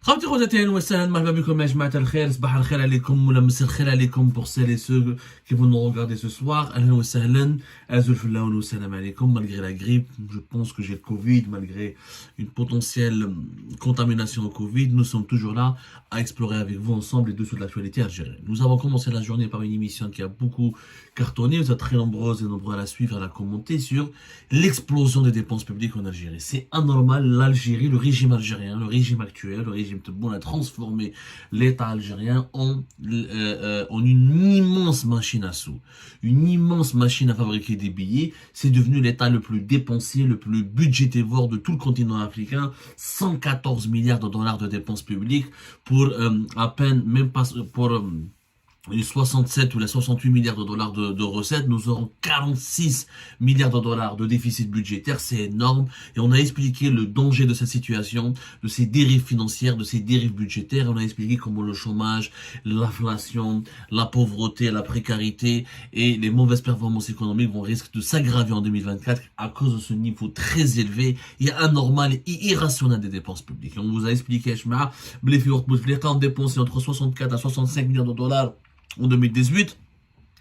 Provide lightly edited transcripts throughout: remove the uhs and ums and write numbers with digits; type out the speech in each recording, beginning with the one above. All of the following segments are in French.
خوتي خواتاتي اهلا وسهلا مرحبا بكم يا جماعه الخير صباح الخير عليكم ولا مساء الخير عليكم pour celles et ceux qui vont nous regarder ce soir. اهلا وسهلا ازول الله والسلام عليكم. Malgré la grippe, je pense que j'ai le Covid, malgré une potentielle contamination au Covid, nous sommes toujours là à explorer avec vous ensemble les dessous de l'actualité algérienne. Nous avons commencé la journée par une émission qui a beaucoup cartonné, vous êtes très nombreuses et nombreux à la suivre et à la commenter sur l'explosion des dépenses publiques en Algérie. C'est anormal, l'Algérie, le régime algérien, le régime actuel, le régime Tebboune a transformé l'État algérien en une immense machine à sous, une immense machine à fabriquer des billets. C'est devenu l'État le plus dépensier, le plus budgétivore de tout le continent africain. 114 milliards de dollars de dépenses publiques pour à peine, même pas pour les 67 ou les 68 milliards de dollars de recettes, nous aurons 46 milliards de dollars de déficit budgétaire, c'est énorme. Et on a expliqué le danger de cette situation, de ces dérives financières, de ces dérives budgétaires. On a expliqué comment le chômage, l'inflation, la pauvreté, la précarité et les mauvaises performances économiques vont risquer de s'aggraver en 2024 à cause de ce niveau très élevé et anormal et irrationnel des dépenses publiques. Et on vous a expliqué, on dépensé entre 64 à 65 milliards de dollars en 2018,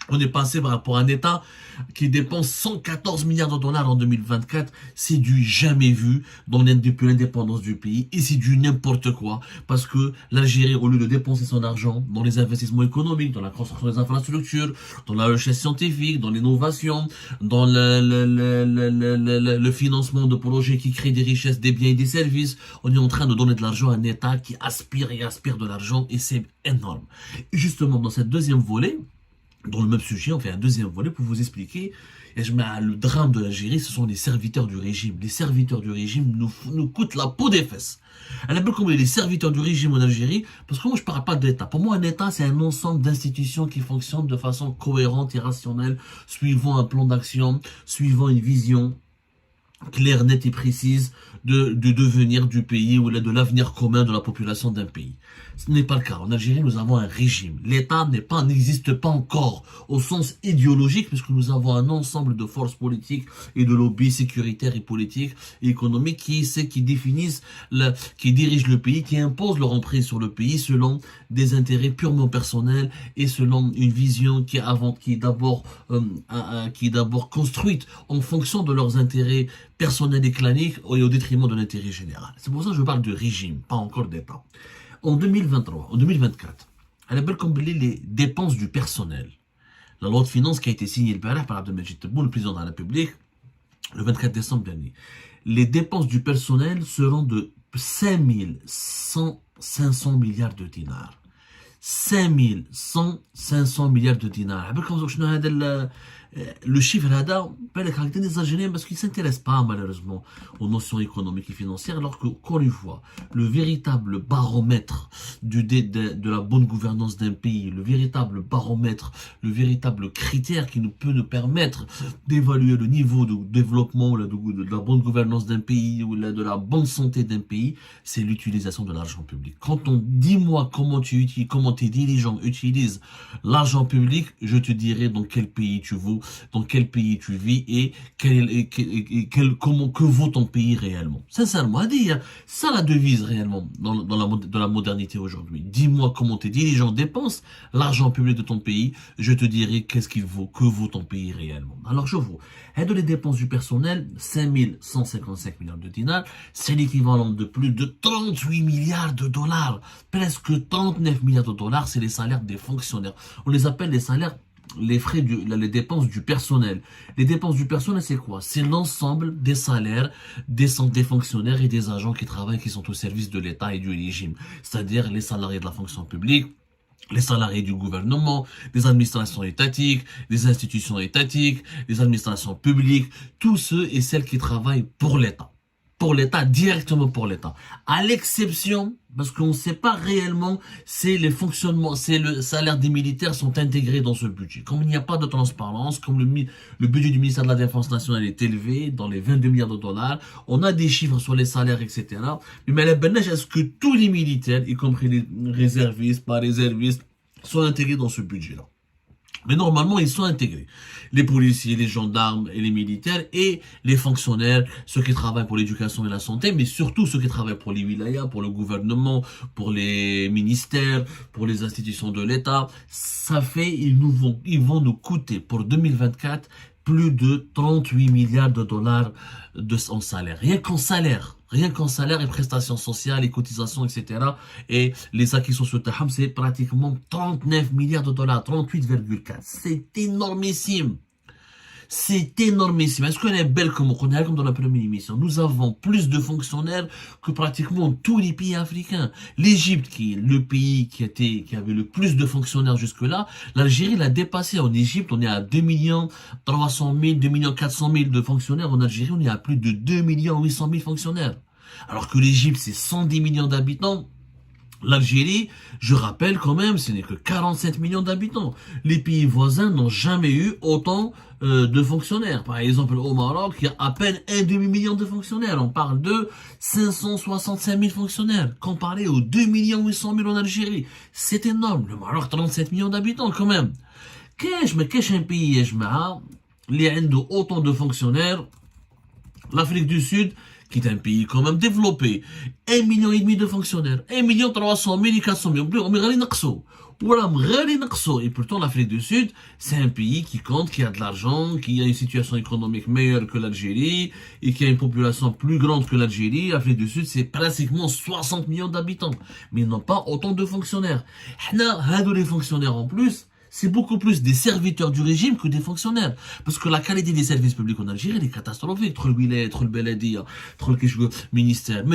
on est passé pour un État qui dépense 114 milliards de dollars en 2024. C'est du jamais vu depuis l'indépendance du pays. Et c'est du n'importe quoi. Parce que l'Algérie, au lieu de dépenser son argent dans les investissements économiques, dans la construction des infrastructures, dans la recherche scientifique, dans l'innovation, dans le financement de projets qui créent des richesses, des biens et des services, on est en train de donner de l'argent à un État qui aspire de l'argent. Et c'est énorme. Et justement, dans cette deuxième volet, dans le même sujet, on fait un deuxième volet pour vous expliquer. Et le drame de l'Algérie, ce sont les serviteurs du régime. Les serviteurs du régime nous coûtent la peau des fesses. Elle appelle comme les serviteurs du régime en Algérie, parce que moi je parle pas de l'État. Pour moi, un État, c'est un ensemble d'institutions qui fonctionnent de façon cohérente et rationnelle, suivant un plan d'action, suivant une vision claire, nette et précise de devenir du pays ou de l'avenir commun de la population d'un pays. Ce n'est pas le cas. En Algérie, nous avons un régime. L'État n'existe pas encore au sens idéologique, puisque nous avons un ensemble de forces politiques et de lobbies sécuritaires et politiques et économiques qui dirigent le pays, qui imposent leur emprise sur le pays selon des intérêts purement personnels et selon une vision qui est d'abord construite en fonction de leurs intérêts personnels et claniques et au détriment de l'intérêt général. C'est pour ça que je parle de régime, pas encore d'État. En 2024, elle appelle comme les dépenses du personnel. La loi de finances qui a été signée par Abdelmajid Tebboune, le président de la République, le 24 décembre dernier. Les dépenses du personnel seront de 500 milliards de dinars. 500 milliards de dinars. Le chiffre là, pas les caractères des Algériens parce qu'ils ne s'intéressent pas malheureusement aux notions économiques et financières, alors que quand on voit le véritable baromètre de la bonne gouvernance d'un pays, le véritable baromètre, le véritable critère qui peut nous permettre d'évaluer le niveau de développement, de la bonne gouvernance d'un pays ou de la bonne santé d'un pays, c'est l'utilisation de l'argent public. Quand on dit moi comment tes dirigeants utilisent l'argent public, je te dirai dans quel pays tu vis, dans quel pays tu vis et que vaut ton pays réellement. Sincèrement, ça la devise réellement dans la modernité aujourd'hui. Dis-moi comment tes dirigeants dépensent l'argent public de ton pays, je te dirai qu'est-ce qu'il vaut, que vaut ton pays réellement. Alors je vous, et de les dépenses du personnel, 5155 milliards de dinars, c'est l'équivalent de plus de 38 milliards de dollars, presque 39 milliards de dollars, c'est les salaires des fonctionnaires. On les appelle les salaires, les dépenses du personnel. Les dépenses du personnel, c'est quoi? C'est l'ensemble des salaires des fonctionnaires et des agents qui travaillent, qui sont au service de l'État et du régime. C'est-à-dire les salariés de la fonction publique, les salariés du gouvernement, des administrations étatiques, des institutions étatiques, des administrations publiques, tous ceux et celles qui travaillent pour l'État. Pour l'État, directement pour l'État. À l'exception, parce qu'on ne sait pas réellement, c'est les fonctionnements, c'est le salaire des militaires sont intégrés dans ce budget. Comme il n'y a pas de transparence, comme le budget du ministère de la Défense nationale est élevé, dans les 22 milliards de dollars, on a des chiffres sur les salaires, etc. Mais la benèche, est-ce que tous les militaires, y compris les réservistes, pas réservistes, sont intégrés dans ce budget-là? Mais normalement, ils sont intégrés. Les policiers, les gendarmes et les militaires et les fonctionnaires, ceux qui travaillent pour l'éducation et la santé, mais surtout ceux qui travaillent pour les wilayas, pour le gouvernement, pour les ministères, pour les institutions de l'État. Ça fait, ils vont nous coûter pour 2024 plus de 38 milliards de dollars en salaire. Rien qu'en salaire et prestations sociales et cotisations, etc. Et les acquis sociaux de Taham, c'est pratiquement 39 milliards de dollars, 38,4. C'est énormissime. C'est énormissime. Est-ce qu'on est belle comme on est comme dans la première émission? Nous avons plus de fonctionnaires que pratiquement tous les pays africains. L'Égypte, qui est le pays qui avait le plus de fonctionnaires jusque-là, l'Algérie l'a dépassé. En Égypte, on est à 2 300 000, 2 400 000 de fonctionnaires. En Algérie, on est à plus de 2 800 000 fonctionnaires. Alors que l'Égypte, c'est 110 millions d'habitants. L'Algérie, je rappelle quand même, ce n'est que 47 millions d'habitants. Les pays voisins n'ont jamais eu autant de fonctionnaires. Par exemple, au Maroc, il y a à peine un demi-million de fonctionnaires. On parle de 565 000 fonctionnaires, comparé aux 2 800 000 en Algérie. C'est énorme. Le Maroc, 37 millions d'habitants quand même. Qu'est-ce un pays, il a autant de fonctionnaires? L'Afrique du Sud, qui est un pays quand même développé, 1,5 million de fonctionnaires, 1 300 000 et 400 000, et pourtant l'Afrique du Sud, c'est un pays qui compte, qui a de l'argent, qui a une situation économique meilleure que l'Algérie, et qui a une population plus grande que l'Algérie. L'Afrique du Sud, c'est pratiquement 60 millions d'habitants, mais ils n'ont pas autant de fonctionnaires. Les fonctionnaires en plus, c'est beaucoup plus des serviteurs du régime que des fonctionnaires. Parce que la qualité des services publics en Algérie, elle est catastrophique. Trop le wilaya, trop le beladia, trop le ministère.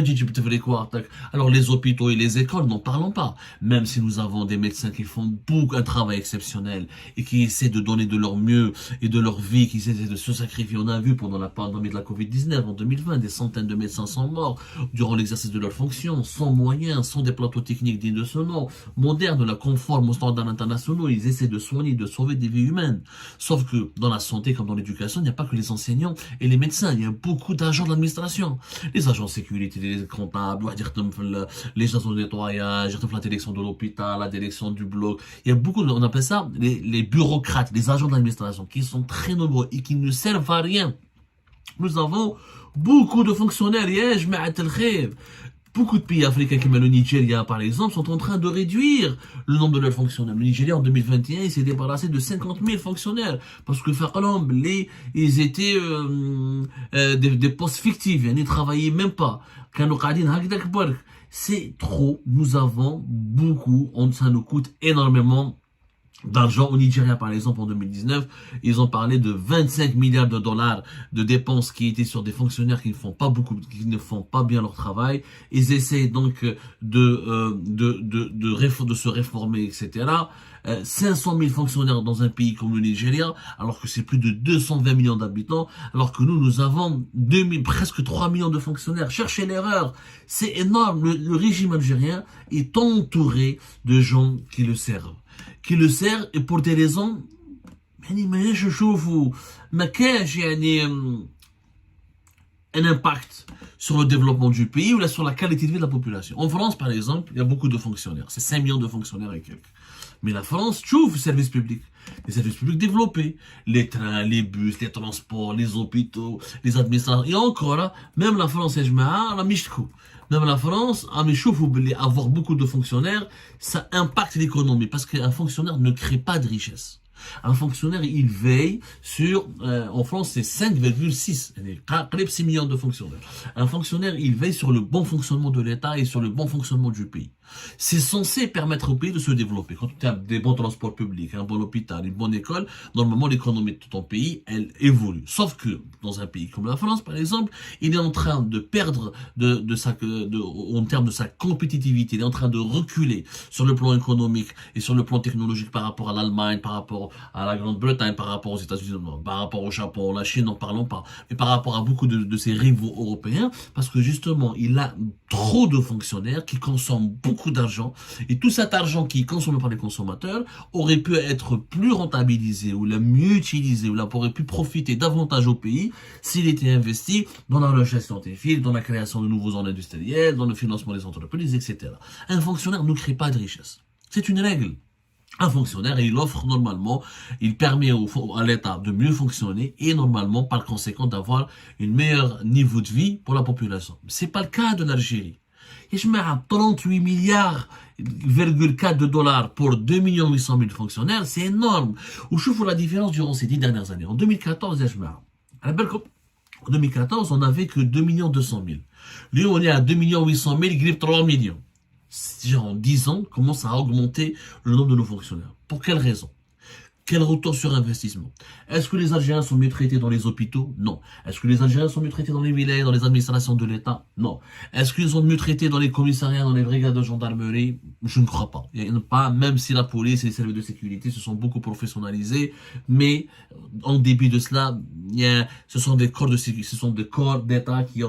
Alors les hôpitaux et les écoles, n'en parlons pas. Même si nous avons des médecins qui font un travail exceptionnel et qui essaient de donner de leur mieux et de leur vie, qui essaient de se sacrifier. On a vu pendant la pandémie de la Covid-19 en 2020, des centaines de médecins sont morts durant l'exercice de leurs fonctions, sans moyens, sans des plateaux techniques dignes de ce nom, modernes, la conforme aux standards internationaux. Ils essaient de soigner, de sauver des vies humaines. Sauf que dans la santé comme dans l'éducation, il n'y a pas que les enseignants et les médecins. Il y a beaucoup d'agents de l'administration. Les agents de sécurité, les comptables, les agents de nettoyage, la direction de l'hôpital, la direction du bloc. Il y a beaucoup, on appelle ça les bureaucrates, les agents de l'administration qui sont très nombreux et qui ne servent à rien. Nous avons beaucoup de fonctionnaires. Beaucoup de pays africains comme le Nigeria, par exemple, sont en train de réduire le nombre de leurs fonctionnaires. Le Nigeria, en 2021, il s'est débarrassé de 50 000 fonctionnaires. Parce que, ils étaient des postes fictifs. Ils ne travaillaient même pas. C'est trop. Nous avons beaucoup. Ça nous coûte énormément d'argent. Au Nigeria, par exemple, en 2019, ils ont parlé de 25 milliards de dollars de dépenses qui étaient sur des fonctionnaires qui ne font pas bien leur travail. Ils essaient donc de se réformer, etc. 500 000 fonctionnaires dans un pays comme le Nigeria, alors que c'est plus de 220 millions d'habitants, alors que nous avons presque 3 millions de fonctionnaires. Cherchez l'erreur. C'est énorme. Le régime algérien est entouré de gens qui le servent. Et pour des raisons un impact sur le développement du pays ou sur la qualité de vie de la population. En France, par exemple, il y a beaucoup de fonctionnaires. C'est 5 millions de fonctionnaires et quelques. Mais la France, trouve les services publics. Les services publics développés. Les trains, les bus, les transports, les hôpitaux, les administrations. Et encore là, même la France, même la France, avoir beaucoup de fonctionnaires, ça impacte l'économie. Parce qu'un fonctionnaire ne crée pas de richesse. Un fonctionnaire, il veille sur, en France, c'est 5,6, 6 millions de fonctionnaires. Un fonctionnaire, il veille sur le bon fonctionnement de l'État et sur le bon fonctionnement du pays. C'est censé permettre au pays de se développer. Quand tu as des bons transports publics, un bon hôpital, une bonne école, normalement, l'économie de ton pays, elle évolue. Sauf que, dans un pays comme la France, par exemple, il est en train de perdre en termes de sa compétitivité, il est en train de reculer sur le plan économique et sur le plan technologique par rapport à l'Allemagne, par rapport à la Grande-Bretagne, par rapport aux États-Unis, par rapport au Japon, la Chine, n'en parlons pas, mais par rapport à beaucoup de ses rivaux européens, parce que justement, il a trop de fonctionnaires qui consomment beaucoup d'argent, et tout cet argent qui est consommé par les consommateurs aurait pu être plus rentabilisé, ou la mieux utilisé, ou là aurait pu profiter davantage au pays s'il était investi dans la recherche scientifique, dans la création de nouveaux zones industrielles, dans le financement des entreprises, etc. Un fonctionnaire ne crée pas de richesse. C'est une règle. un fonctionnaire et il offre normalement, il permet à l'État de mieux fonctionner et normalement par conséquent d'avoir un meilleur niveau de vie pour la population. C'est pas le cas de l'Algérie. Et je mets à 38 milliards,4 de dollars pour 2 800 000 fonctionnaires, c'est énorme. Ou je fais la différence durant ces 10 dernières années. En 2014, je mets en 2014, on n'avait que 2 200 000. Lui, on est à 2 800 000, il grippe 3 millions. En 10 ans, commence à augmenter le nombre de nos fonctionnaires. Pour quelle raison? Quel retour sur investissement? Est-ce que les Algériens sont mieux traités dans les hôpitaux? Non. Est-ce que les Algériens sont mieux traités dans les villages, dans les administrations de l'État? Non. Est-ce qu'ils sont mieux traités dans les commissariats, dans les brigades de gendarmerie? Je ne crois pas. Il n'y en a pas, même si la police et les services de sécurité se sont beaucoup professionnalisés, mais en dépit de cela, ce sont des corps de sécurité, ce sont des corps d'État qui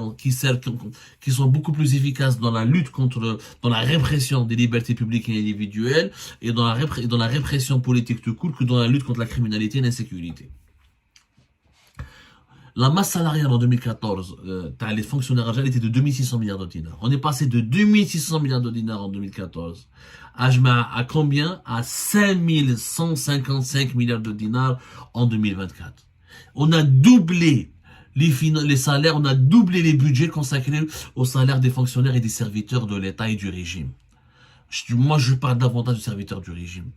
sont beaucoup plus efficaces dans la lutte dans la répression des libertés publiques et individuelles et dans la répression politique tout court que dans la lutte contre la criminalité et l'insécurité. La masse salariale en 2014, les fonctionnaires algériens était de 2600 milliards de dinars. On est passé de 2600 milliards de dinars en 2014 à combien? À 5155 milliards de dinars en 2024. On a doublé les salaires, on a doublé les budgets consacrés aux salaires des fonctionnaires et des serviteurs de l'État et du régime. Moi, je parle davantage des serviteurs du régime.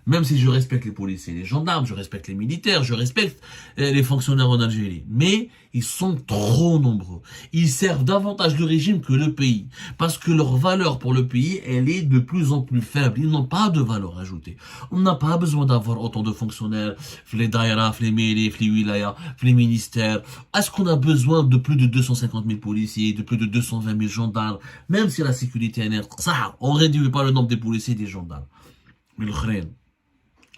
Même si je respecte les policiers et les gendarmes, je respecte les militaires, je respecte les fonctionnaires en Algérie. Mais ils sont trop nombreux. Ils servent davantage le régime que le pays. Parce que leur valeur pour le pays, elle est de plus en plus faible. Ils n'ont pas de valeur ajoutée. On n'a pas besoin d'avoir autant de fonctionnaires, les daïras, les mairies, les wilayas, les ministères. Est-ce qu'on a besoin de plus de 250 000 policiers, de plus de 220 000 gendarmes? Même si la sécurité est ça, on réduit pas le nombre des policiers et des gendarmes. Mais le khren.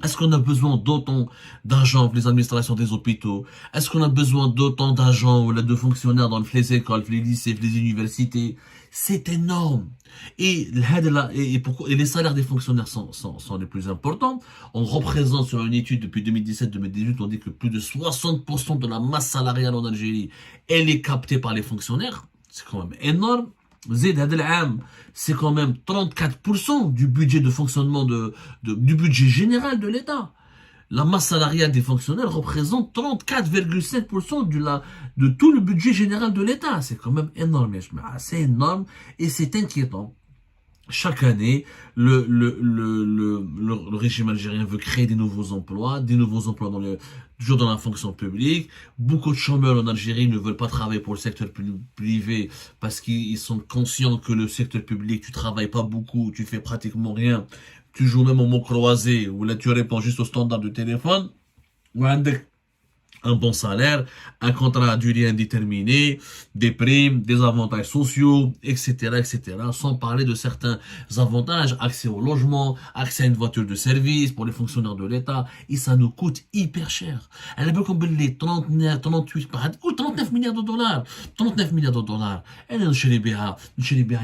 Est-ce qu'on a besoin d'autant d'argent pour les administrations des hôpitaux? Est-ce qu'on a besoin d'autant d'argent ou de fonctionnaires dans les écoles, les lycées, les universités? C'est énorme. Et les salaires des fonctionnaires sont les plus importants. On représente sur une étude depuis 2017-2018, on dit que plus de 60% de la masse salariale en Algérie, elle est captée par les fonctionnaires. C'est quand même énorme. C'est quand même 34% du budget de fonctionnement du budget général de l'État. La masse salariale des fonctionnaires représente 34,7% de tout le budget général de l'État. C'est quand même énorme, c'est énorme et c'est inquiétant. Chaque année, le régime algérien veut créer des nouveaux emplois toujours dans la fonction publique. Beaucoup de chômeurs en Algérie ne veulent pas travailler pour le secteur privé parce qu'ils sont conscients que le secteur public, tu travailles pas beaucoup, tu fais pratiquement rien, tu joues même au mot croisé, ou là tu réponds juste au standard de téléphone, ou un bon salaire, un contrat à durée indéterminée, des primes, des avantages sociaux, etc., etc. Sans parler de certains avantages, accès au logement, accès à une voiture de service pour les fonctionnaires de l'État, et ça nous coûte hyper cher. Elle est comme les 38 milliards de dollars. 39 milliards de dollars. Elle est chez les BA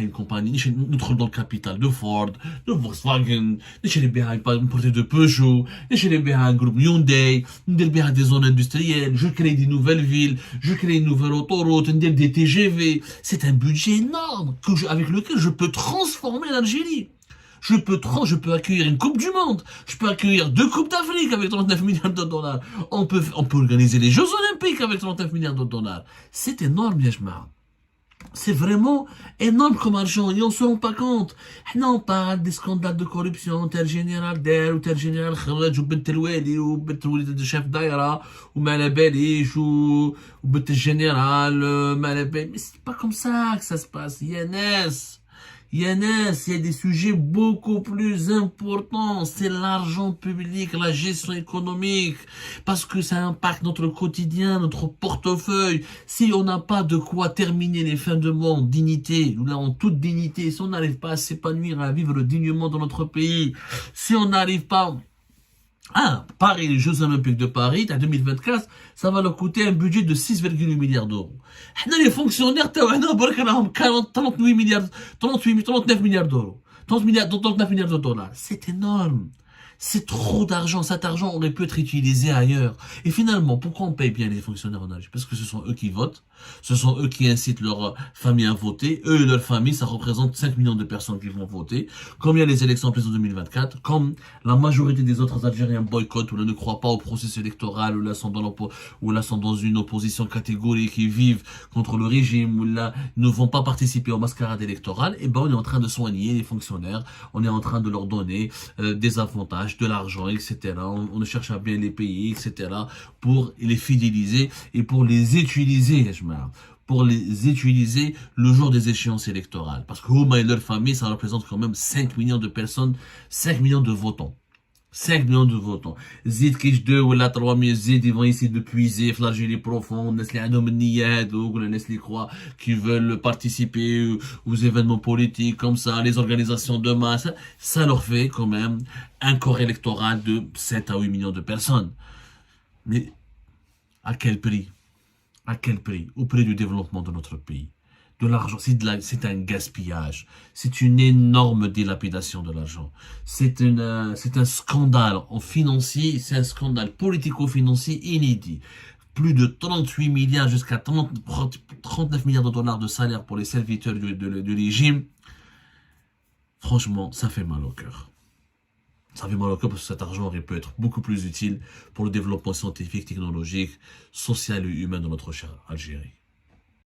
une compagnie, nous trouvons dans le capital de Ford, de Volkswagen, chez les BA une portée de Peugeot, chez les BA un groupe Hyundai, des zones industrielles, je crée des nouvelles villes, je crée une nouvelle autoroute, des TGV. C'est un budget énorme avec lequel je peux transformer l'Algérie. Je peux accueillir une Coupe du Monde. Je peux accueillir 2 Coupes d'Afrique avec 39 milliards de dollars. On peut organiser les Jeux Olympiques avec 39 milliards de dollars. C'est énorme, Yajma. C'est vraiment énorme comme argent et on ne se rend pas compte. On parle des scandales de corruption, tel général d'air ou tel général Kharaj ou bint el-Wali ou bint de chef d'aïra ou Malabalish ou bint général Malabalish. Mais c'est pas comme ça que ça se passe. Yanes, il y a des sujets beaucoup plus importants. C'est l'argent public, la gestion économique. Parce que ça impacte notre quotidien, notre portefeuille. Si on n'a pas de quoi terminer les fins de mois en dignité, nous là en toute dignité, si on n'arrive pas à s'épanouir, à vivre dignement dans notre pays, si on n'arrive pas... Paris, les Jeux Olympiques de Paris, en 2024, ça va leur coûter un budget de 6,8 milliards d'euros. Les fonctionnaires, 39 milliards d'euros. 39 milliards de dollars. C'est énorme. C'est trop d'argent. Cet argent aurait pu être utilisé ailleurs. Et finalement, pourquoi on paye bien les fonctionnaires en Algérie? Parce que ce sont eux qui votent. Ce sont eux qui incitent leur famille à voter. Eux et leur famille, ça représente 5 millions de personnes qui vont voter. Comme il y a les élections présidentielles 2024, comme la majorité des autres Algériens boycottent ou ne croient pas au processus électoral, ou là sont dans une opposition catégorique et vivent contre le régime, ou là ne vont pas participer aux mascarades électorales, et ben on est en train de soigner les fonctionnaires. On est en train de leur donner des avantages, de l'argent, etc. On cherche à bien les payer, etc. pour les fidéliser et pour les utiliser, pour les utiliser le jour des échéances électorales. Parce que Houma et leur famille, ça représente quand même 5 millions de personnes, 5 millions de votants. 5 millions de votants. Zid Kish 2 ou la 3000 Zid, ils vont essayer de puiser في l'Algérie profonde, les عندهم النية هذوك, les croix qui veulent participer aux événements politiques comme ça, les organisations de masse, ça leur fait quand même un corps électoral de 7 à 8 millions de personnes. Mais à quel prix? À quel prix? Au prix du développement de notre pays. De l'argent, c'est un gaspillage. C'est une énorme dilapidation de l'argent. C'est un scandale en financier, c'est un scandale politico-financier inédit. Plus de 38 milliards jusqu'à 39 milliards de dollars de salaire pour les serviteurs du régime. Franchement, ça fait mal au cœur. Ça fait mal au cœur parce que cet argent aurait pu être beaucoup plus utile pour le développement scientifique, technologique, social et humain de notre chère Algérie.